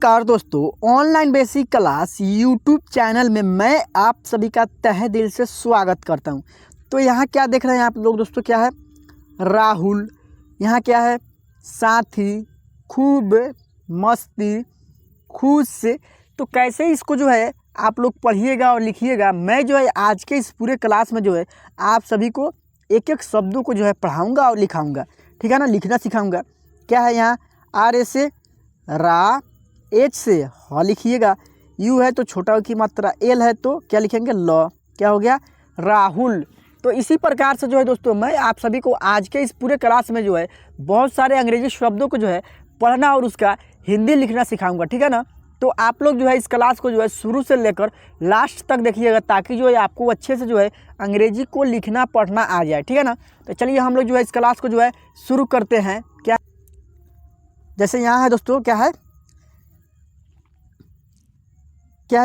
नमस्कार दोस्तों, online basic class YouTube channel में मैं आप सभी का तहे दिल से स्वागत करता हूं। तो यहाँ क्या देख रहे हैं आप लोग दोस्तों, क्या है राहुल, यहाँ क्या है साथी, खूब, मस्ती, खुश। तो कैसे इसको जो है आप लोग पढ़िएगा और लिखिएगा। मैं जो है आज के इस पूरे क्लास में जो है आप सभी को एक एक शब्दों को जो है पढ़ाऊँगा और लिखाऊँगा, ठीक है ना, लिखना सिखाऊँगा। क्या है यहाँ आर ए से रा, एच से ह लिखिएगा, यू है तो छोटा की मात्रा, एल है तो क्या लिखेंगे ल, क्या हो गया राहुल। तो इसी प्रकार से जो है दोस्तों मैं आप सभी को आज के इस पूरे क्लास में जो है बहुत सारे अंग्रेजी शब्दों को जो है पढ़ना और उसका हिंदी लिखना सिखाऊंगा, ठीक है ना। तो आप लोग जो है इस क्लास को जो है शुरू से लेकर लास्ट तक देखिएगा, ताकि जो है आपको अच्छे से जो है अंग्रेजी को लिखना पढ़ना आ जाए, ठीक है ना। तो चलिए हम लोग जो है इस क्लास को जो है शुरू करते हैं। क्या जैसे यहाँ है दोस्तों, क्या है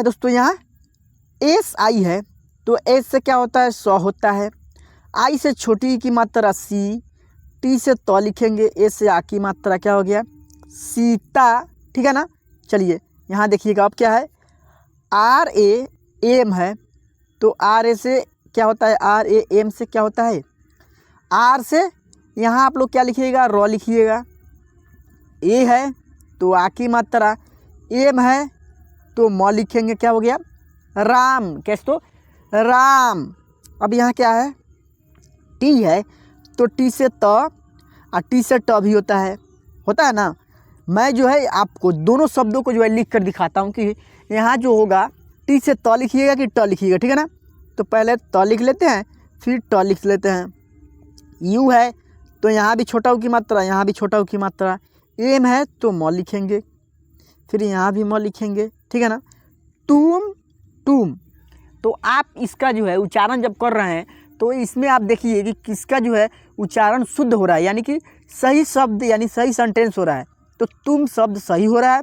दोस्तों, यहाँ एस आई है तो एस से क्या होता है 100 होता है। आई से छोटी की मात्रा सी, टी से तो लिखेंगे, ए से आ की मात्रा क्या हो गया सीता, ठीक है ना। चलिए यहाँ देखिएगा, अब क्या है आर ए एम है तो आर ए से क्या होता है, आर ए एम से क्या होता है आर से यहाँ आप लोग क्या लिखिएगा रॉ लिखिएगा। ए है तो आ की मात्रा, एम है तो म लिखेंगे, क्या हो गया राम, कैसे तो राम। अब यहाँ क्या है टी है तो टी से त और टी से ट भी होता है ना। मैं जो है आपको दोनों शब्दों को जो है लिख कर दिखाता हूँ कि यहाँ जो होगा टी से त लिखिएगा कि ट लिखिएगा, ठीक है ना। तो पहले त लिख लेते हैं फिर ट लिख लेते हैं। यू है तो यहाँ भी छोटा ऊ की मात्रा, यहाँ भी छोटा ऊ की मात्रा। एम है तो म लिखेंगे, फिर यहाँ भी म लिखेंगे, ठीक है ना। तुम तो आप इसका जो है उच्चारण जब कर रहे हैं तो इसमें आप देखिए कि किसका जो है उच्चारण शुद्ध हो रहा है, यानी कि सही शब्द यानी सही सेंटेंस हो रहा है। तो तुम शब्द सही हो रहा है,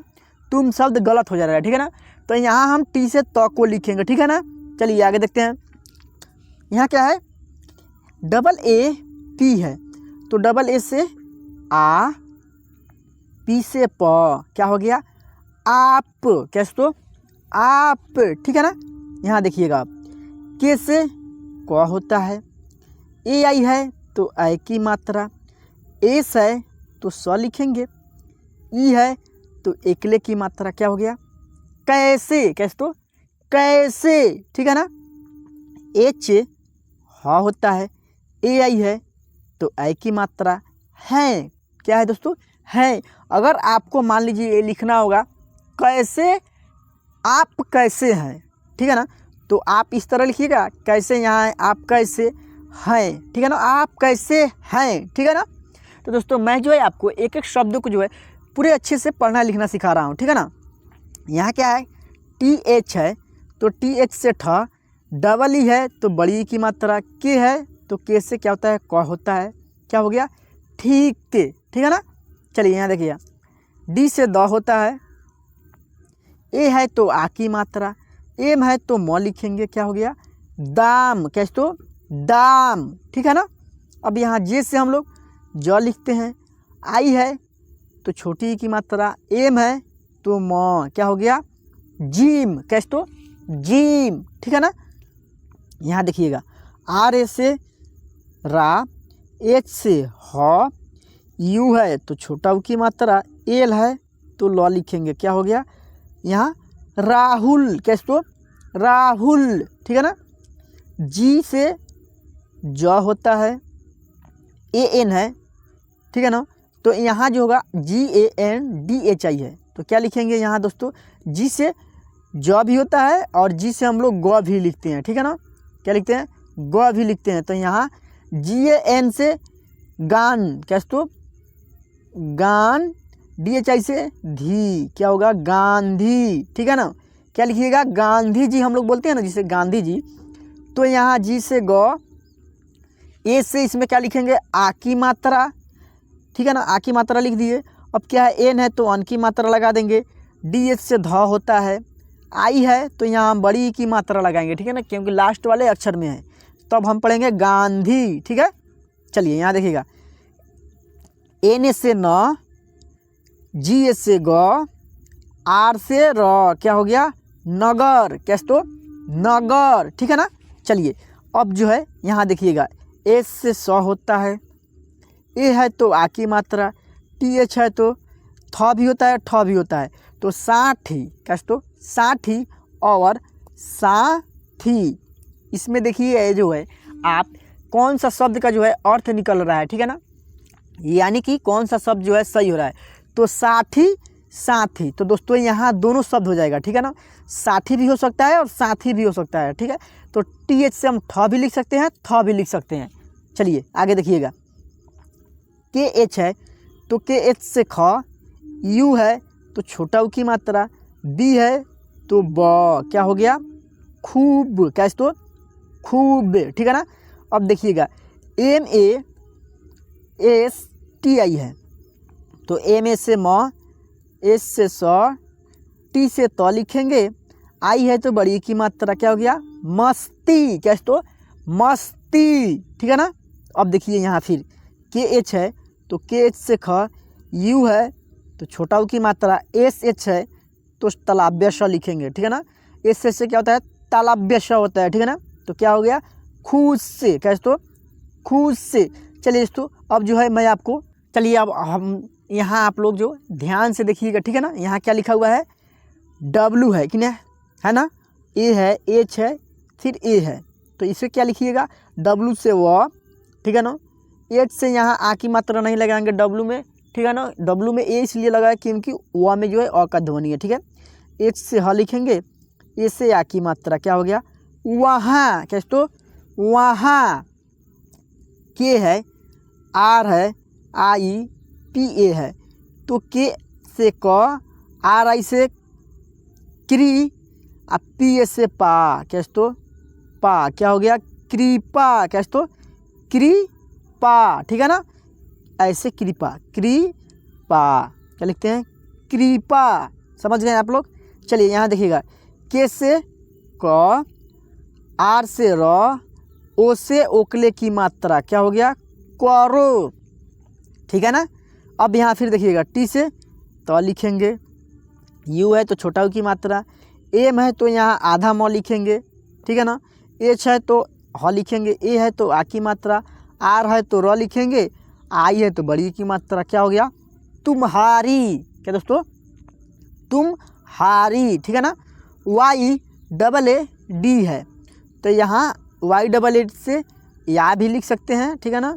तुम शब्द गलत हो जा रहा है, ठीक है ना। तो यहाँ हम टी से त को लिखेंगे, ठीक है ना। चलिए आगे देखते हैं। यहाँ क्या है डबल ए पी है तो डबल ए से आ, पी से प, क्या हो गया आप, कैसे तो आप, ठीक है ना। यहाँ देखिएगा आप के से क होता है, ए आई है तो आई की मात्रा, एस है तो स लिखेंगे, ई है तो एकले की मात्रा, क्या हो गया कैसे, कैसे तो कैसे, ठीक है ना। एच ह होता है, ए आई है तो आई की मात्रा, है, क्या है दोस्तों है। अगर आपको मान लीजिए ये लिखना होगा कैसे आप कैसे हैं, ठीक है ना, तो आप इस तरह लिखिएगा कैसे, यहाँ है आप कैसे हैं, ठीक है ना, आप कैसे हैं, ठीक है ना। तो दोस्तों मैं जो है आपको एक एक शब्द को जो है पूरे अच्छे से पढ़ना लिखना सिखा रहा हूँ, ठीक है ना। यहाँ क्या है टी एच है तो टी एच से ठ, डबल ई है तो बड़ी ई की मात्रा, के है तो के से क्या होता है क होता है, क्या हो गया ठीक, ठीक है ना। चलिए यहाँ देखिए डी से द होता है, ए है तो आ की मात्रा, एम है तो म लिखेंगे, क्या हो गया दाम, कैसे तो दाम, ठीक है ना। अब यहाँ जे से हम लोग ज लिखते हैं, आई है तो छोटी की मात्रा, एम है तो म, क्या हो गया जिम, कैसे तो जिम, ठीक है ना। यहाँ देखिएगा आर ए से रा, एच से ह, यू है तो छोटा ऊ की मात्रा, एल है तो ल लिखेंगे, क्या हो गया यहाँ राहुल, कैसे तो राहुल, ठीक है ना। जी से ज होता है, ए एन है, ठीक है ना। तो यहाँ जो होगा जी A N D H I है तो क्या लिखेंगे यहाँ दोस्तों जी से ज भी होता है और जी से हम लोग ग भी लिखते हैं, ठीक है ना। क्या लिखते हैं ग भी लिखते हैं। तो यहाँ जी ए एन से गान, कैसे तो गान, डी एच आई से धी, क्या होगा गांधी, ठीक है ना। क्या लिखिएगा गांधी जी हम लोग बोलते हैं ना जिसे गांधी जी। तो यहाँ जी से ग, ए से इसमें क्या लिखेंगे आ की मात्रा, ठीक है ना, आ की मात्रा लिख दिए। अब क्या है एन है तो अन की मात्रा लगा देंगे, डी एच से ध होता है, आई है तो यहाँ हम बड़ी की मात्रा लगाएंगे, ठीक है ना, क्योंकि लास्ट वाले अक्षर में है। तब हम पढ़ेंगे गांधी, ठीक है। चलिए यहाँ देखिएगा एन से न, जी से ग, आर से र क्या हो गया नगर, कैसे तो नगर, ठीक है ना। चलिए अब जो है यहाँ देखिएगा एस से स होता है, ए है तो आ की मात्रा, टी एच है तो थ भी होता है ठ भी होता है, तो साठी, कैसे तो साठी और साथी। इसमें देखिए ये जो है आप कौन सा शब्द का जो है अर्थ निकल रहा है, ठीक है ना, यानी कि कौन सा शब्द जो है सही हो रहा है। तो साठी साथी, तो दोस्तों यहाँ दोनों शब्द हो जाएगा, ठीक है ना, साठी भी हो सकता है और साथी भी हो सकता है, ठीक है। तो टी एच से हम ठ भी लिख सकते हैं थ भी लिख सकते हैं। चलिए आगे देखिएगा, के एच है तो के एच से ख, यू है तो छोटा ऊ की मात्रा, बी है तो ब क्या हो गया खूब, कैसे तो खूब, ठीक है ना। अब देखिएगा M A S T I है, तो एम ए से म, एस से स, टी से त लिखेंगे, आई है तो बड़ी की मात्रा क्या हो गया मस्ती, कैसे तो मस्ती, ठीक है ना। अब देखिए यहाँ फिर के एच है तो के एच से ख, यू है तो छोटा ऊ की मात्रा, एस एच है तो तालव्य श लिखेंगे, ठीक है ना। एस एच से क्या होता है तालव्य श होता है, ठीक है ना। तो क्या हो गया खुश से, कैसे तो खुश से। चलिए दोस्तों अब जो है मैं आपको, चलिए अब हम यहाँ आप लोग जो ध्यान से देखिएगा, ठीक है ना। यहाँ क्या लिखा हुआ है डब्लू है कि नहीं है ना, ए है एच है फिर ए है, तो इसे क्या लिखिएगा डब्लू से व, ठीक है ना। एच से यहाँ आ की मात्रा नहीं लगाएंगे डब्लू में, ठीक है ना। डब्लू में ए इसलिए लगाए क्योंकि व में जो है अ का ध्वनि है, ठीक है। एच से ह लिखेंगे, ए से आ की मात्रा क्या हो गया वहाँ, कैसे तो वहाँ। के है, आर है, आई पी ए है, तो के से क, आर आई से क्री, और पी ए से पा, कैसे तो पा, क्या हो गया कृपा, कैसे तो कृपा, ठीक है ना। ऐसे कृपा, कृपा क्या लिखते हैं कृपा, समझ गए आप लोग। चलिए यहाँ देखिएगा के से क, आर से र, ओ से ओकले की मात्रा क्या हो गया करो, ठीक है ना। अब यहाँ फिर देखिएगा टी से तो लिखेंगे, यू है तो छोटा ऊ की मात्रा, एम है तो यहाँ आधा म लिखेंगे, ठीक है ना। एच है तो ह लिखेंगे, ए है तो आ की मात्रा, आर है तो र लिखेंगे, आई है तो बड़ी की मात्रा क्या हो गया तुम्हारी, क्या दोस्तों तुम्हारी, ठीक है ना। वाई डबल ए डी है तो यहाँ वाई डबल ए से या भी लिख सकते हैं, ठीक है ना।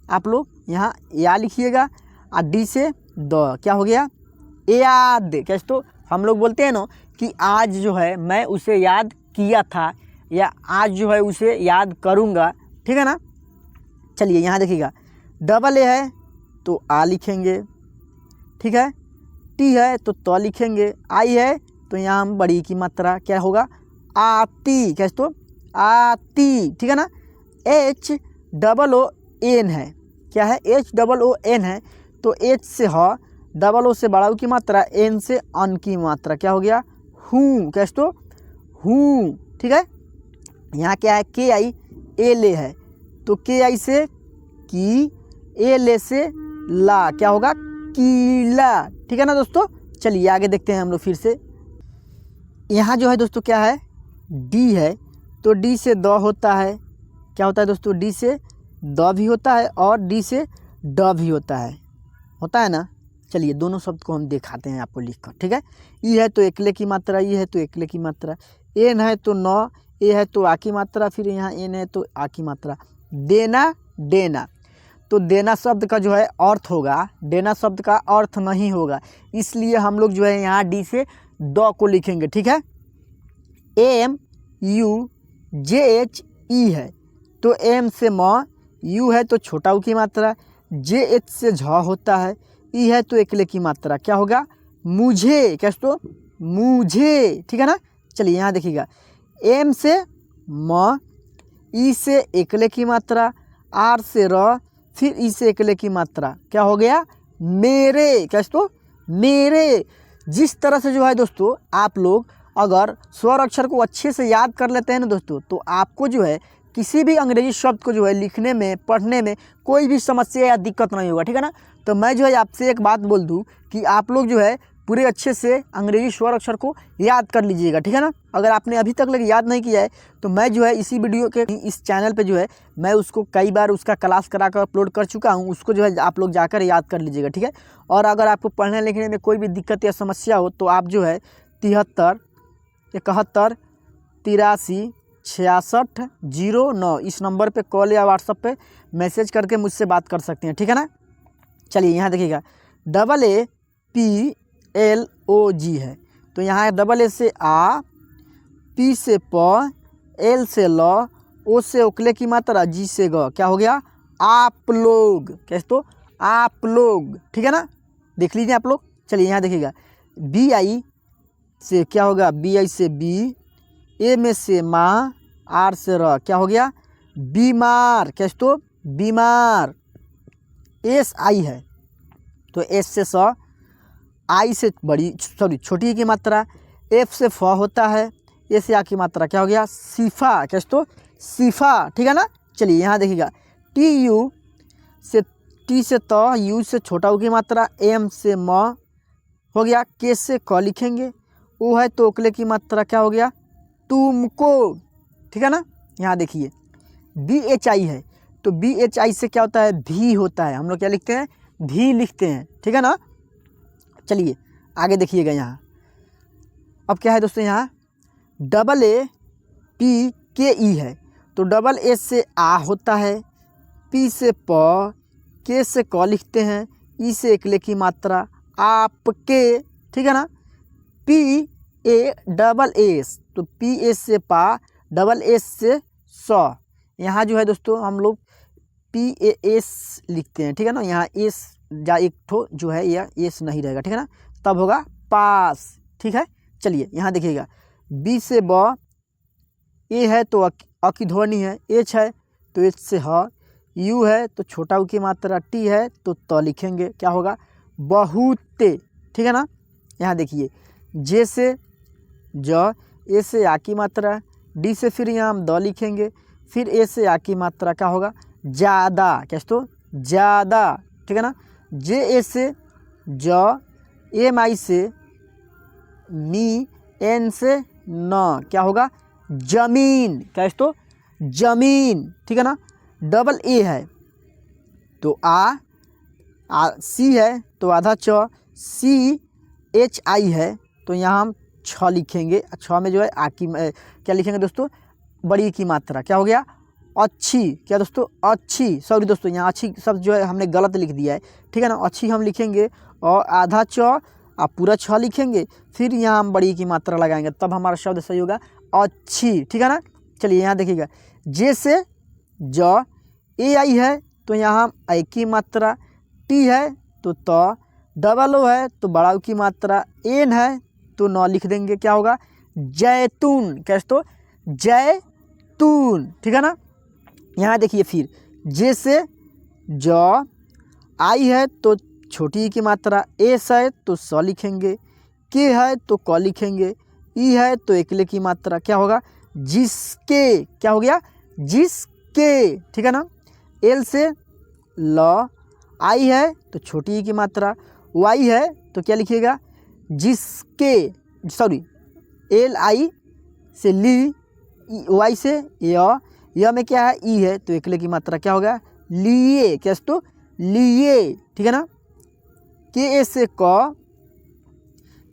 आप लोग यहाँ या लिखिएगा और डी से द क्या हो गया याद, कैसे तो हम लोग बोलते हैं ना कि आज जो है मैं उसे याद किया था या आज जो है उसे याद करूँगा, ठीक है ना। चलिए यहाँ देखिएगा डबल ए है तो आ लिखेंगे, ठीक है। टी है तो त लिखेंगे, आई है तो यहाँ हम बड़ी की मात्रा क्या होगा आती, कैसे तो आती, ठीक है ना। एच डबल ओ एन है, क्या है एच डबल ओ एन है तो एच से ह, डबल ओ से बड़ा की मात्रा, एन से अन की मात्रा क्या हो गया हूँ, कैसे तो हूँ, ठीक है। यहाँ क्या है के आई ए ले है तो के आई से की, ए ले से ला क्या होगा कीला, ठीक है ना दोस्तों। चलिए आगे देखते हैं हम लोग फिर से। यहाँ जो है दोस्तों क्या है डी है तो डी से द होता है, क्या होता है दोस्तों डी से द भी होता है और डी से ड भी होता है ना। चलिए दोनों शब्द को हम दिखाते हैं आपको लिखकर, ठीक है। ई है तो एकले की मात्रा, ई है तो एकले की मात्रा, एन है तो न, ए है तो आ की मात्रा, फिर यहाँ एन है तो आ की मात्रा। देना देना, तो देना शब्द का जो है अर्थ होगा, देना शब्द का अर्थ नहीं होगा, इसलिए हम लोग जो है यहाँ डी से द को लिखेंगे, ठीक है। M U J H E है तो एम से म, यू है तो छोटा ऊ की मात्रा, जे एच से झ होता है, ई है तो एकले की मात्रा क्या होगा मुझे, कैसे तो मुझे, ठीक है ना। चलिए यहाँ देखिएगा एम से म, ई से एकले की मात्रा, आर से र, फिर ई से एकले की मात्रा क्या हो गया मेरे, कैसे तो मेरे। जिस तरह से जो है दोस्तों आप लोग अगर स्वर अक्षर को अच्छे से याद कर लेते हैं ना दोस्तों, तो आपको जो है किसी भी अंग्रेजी शब्द को जो है लिखने में पढ़ने में कोई भी समस्या या दिक्कत नहीं होगा, ठीक है ना। तो मैं जो है आपसे एक बात बोल दूं कि आप लोग जो है पूरे अच्छे से अंग्रेजी स्वर अक्षर को याद कर लीजिएगा, ठीक है ना। अगर आपने अभी तक लगे याद नहीं किया है तो मैं जो है इसी वीडियो के इस चैनल पे जो है मैं उसको कई बार उसका क्लास करा कर अपलोड कर चुका हूँ, उसको जो है आप लोग जाकर याद कर लीजिएगा, ठीक है। और अगर आपको पढ़ने लिखने में कोई भी दिक्कत या समस्या हो तो आप जो है 73 71 83 66 09 इस नंबर पे कॉल या व्हाट्सएप पे मैसेज करके मुझसे बात कर सकते हैं, ठीक है ना। चलिए यहाँ देखिएगा AAPLOG है, तो यहाँ AA से आ, P से प, L से ल, O से ओकले की मात्रा, G से ग, क्या हो गया आप लोग, कैसे तो आप लोग, ठीक है ना। देख लीजिए आप लोग। चलिए यहाँ देखिएगा BI से क्या होगा, BI से B, A में से माँ, R से र, क्या हो गया बीमार, कैसे तो बीमार। SI है तो S से स, I से बड़ी छोटी की मात्रा, F से फ होता है, A से आ की मात्रा, क्या हो गया सीफा, कैसे तो सीफा, ठीक है ना। चलिए यहाँ देखिएगा TU से T से त, U से छोटा U की मात्रा, M से म हो गया, K से क लिखेंगे, O है तो ओकले की मात्रा, क्या हो गया तुमको, ठीक है ना। यहाँ देखिए BHI है तो BHI से क्या होता है भी होता है, हम लोग क्या लिखते हैं भी लिखते हैं, ठीक है ना। चलिए आगे देखिएगा यहाँ अब क्या है दोस्तों, यहाँ AAPKE है तो AA से आ होता है, P से प, K से क लिखते हैं, ई से एकले की मात्रा आपके, ठीक है ना। PASS तो PA से पा, SS से स, यहाँ जो है दोस्तों हम लोग PAS लिखते हैं, ठीक है ना। यहाँ एस जा एक ठो जो है यह एस नहीं रहेगा, ठीक है ना, तब होगा पास, ठीक है। चलिए यहाँ देखिएगा B से ब, A है तो अ की ध्वनि है, H है तो H से ह, U है तो छोटा U की मात्रा, T है तो त लिखेंगे, क्या होगा बहुत, ठीक है ना। यहाँ देखिए J से ज, A से आ की मात्रा, D से फिर यहाँ हम द लिखेंगे, फिर A से आ की मात्रा, क्या होगा ज़्यादा, कैसे तो ज़्यादा, ठीक है ना। JA से ज, MI से मी, N से न, क्या होगा जमीन, कैसे तो जमीन, ठीक है ना। AA है तो C है तो आधा च, CHI है तो यहाँ हम छ लिखेंगे, छ में जो है आ की क्या लिखेंगे दोस्तों बड़ी की मात्रा, क्या हो गया अच्छी, क्या दोस्तों अच्छी, सॉरी दोस्तों यहाँ अच्छी शब्द जो है हमने गलत लिख दिया है, ठीक है ना। अच्छी हम लिखेंगे और आधा च आप पूरा छ लिखेंगे, फिर यहाँ हम बड़ी की मात्रा लगाएंगे तब हमारा शब्द सही होगा अच्छी, ठीक है ना। चलिए यहाँ देखिएगा J से ज, AI है तो यहाँ हम आई की मात्रा, T है तो त, O है तो बड़ा U की मात्रा, N है तो न लिख देंगे, क्या होगा जैतून, कैसे तो जैतून, ठीक है ना। यहाँ देखिए फिर J से ज, I है तो छोटी की मात्रा, S है तो स लिखेंगे, K है तो क लिखेंगे, E है तो एकले की मात्रा, क्या होगा जिसके, क्या हो गया जिसके, ठीक है ना। L से ल, I है तो छोटी की मात्रा, Y है तो क्या लिखिएगा जिसके, सॉरी LI से ली, Y से य में क्या है ई है तो एकले की मात्रा, क्या होगा लिए, कैसे तो लिए, ठीक है ना। KA से क,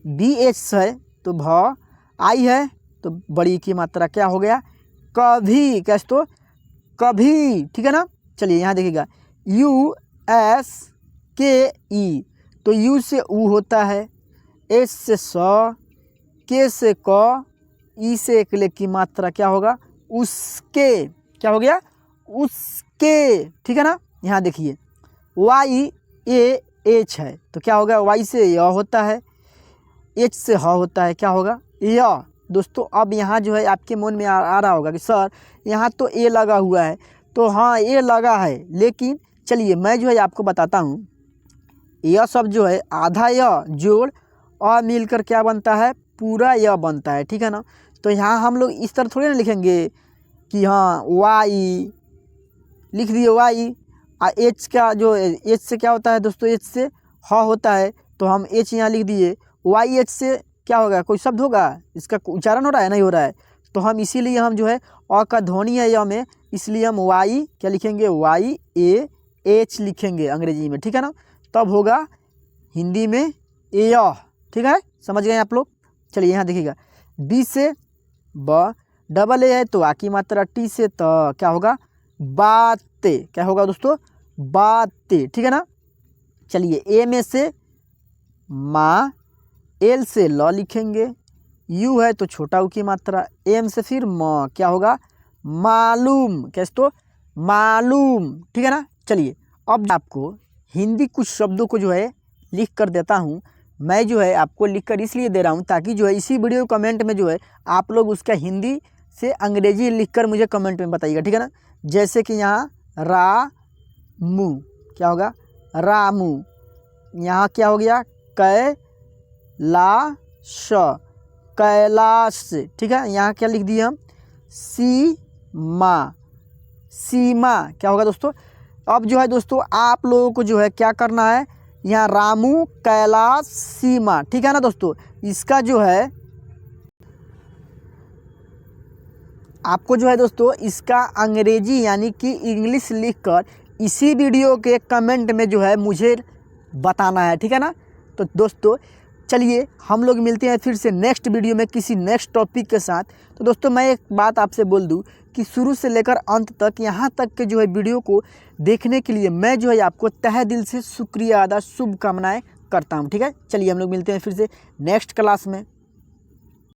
BH है तो भ, I है तो बड़ी की मात्रा, क्या हो गया कभी, कैसे तो कभी, ठीक है ना। चलिए यहाँ देखिएगा USKE तो U से ऊ होता है, S से स, K से क, ई से एकले की मात्रा, क्या होगा उसके, क्या हो गया उसके, ठीक है ना। यहाँ देखिए YAH है तो क्या होगा Y से य होता है, H से ह होता है, क्या होगा य। दोस्तों अब यहाँ जो है आपके मन में आ रहा होगा कि सर यहाँ तो ए लगा हुआ है, तो हाँ ए लगा है, लेकिन चलिए मैं जो है आपको बताता हूँ यह सब जो है आधा य जोड़ और मिलकर क्या बनता है पूरा य बनता है, ठीक है ना। तो यहाँ हम लोग इस तरह थोड़ी ना लिखेंगे कि हाँ वाई लिख दिए वाई, एच का जो एच से क्या होता है दोस्तों, एच से ह होता है तो हम एच यहाँ लिख दिए, YH से क्या होगा, कोई शब्द होगा, इसका उच्चारण हो रहा है, नहीं हो रहा है। तो हम इसीलिए हम जो है अ का ध्वनि है य में, इसलिए हम Y क्या लिखेंगे, YAH लिखेंगे अंग्रेजी में, ठीक है ना। तब होगा हिंदी में एय, ठीक है, समझ गए आप लोग। चलिए यहाँ देखिएगा, B से ब, डबल ए है तो आ की मात्रा, टी से त, क्या होगा, बाते, क्या होगा दोस्तों, बाते, ठीक है ना। चलिए ए में से माँ, एल से ल लिखेंगे, यू है तो छोटा ऊ की मात्रा, एम से फिर म, क्या होगा, मालूम, कैसे तो मालूम, ठीक है ना। चलिए अब आपको हिंदी कुछ शब्दों को जो है लिख कर देता हूँ। मैं जो है आपको लिख कर इसलिए दे रहा हूँ ताकि जो है इसी वीडियो कमेंट में जो है आप लोग उसका हिंदी से अंग्रेजी लिखकर मुझे कमेंट में बताइएगा, ठीक है ना। जैसे कि यहाँ रामू, क्या होगा, रामू। यहाँ क्या हो गया, कैलाश, कैलाश, ठीक है। यहाँ क्या लिख दिए हम, सीमा, सीमा, क्या होगा दोस्तों। अब जो है दोस्तों आप लोगों को जो है क्या करना है, यहाँ रामू, कैलाश, सीमा, ठीक है ना दोस्तों। इसका जो है आपको जो है दोस्तों इसका अंग्रेजी यानी कि इंग्लिश लिखकर इसी वीडियो के कमेंट में जो है मुझे बताना है, ठीक है ना। तो दोस्तों चलिए हम लोग मिलते हैं फिर से नेक्स्ट वीडियो में किसी नेक्स्ट टॉपिक के साथ। तो दोस्तों मैं एक बात आपसे बोल दूं कि शुरू से लेकर अंत तक यहाँ तक के जो है वीडियो को देखने के लिए मैं जो है आपको तहे दिल से शुक्रिया अदा, शुभकामनाएं करता हूँ, ठीक है। चलिए हम लोग मिलते हैं फिर से नेक्स्ट क्लास में।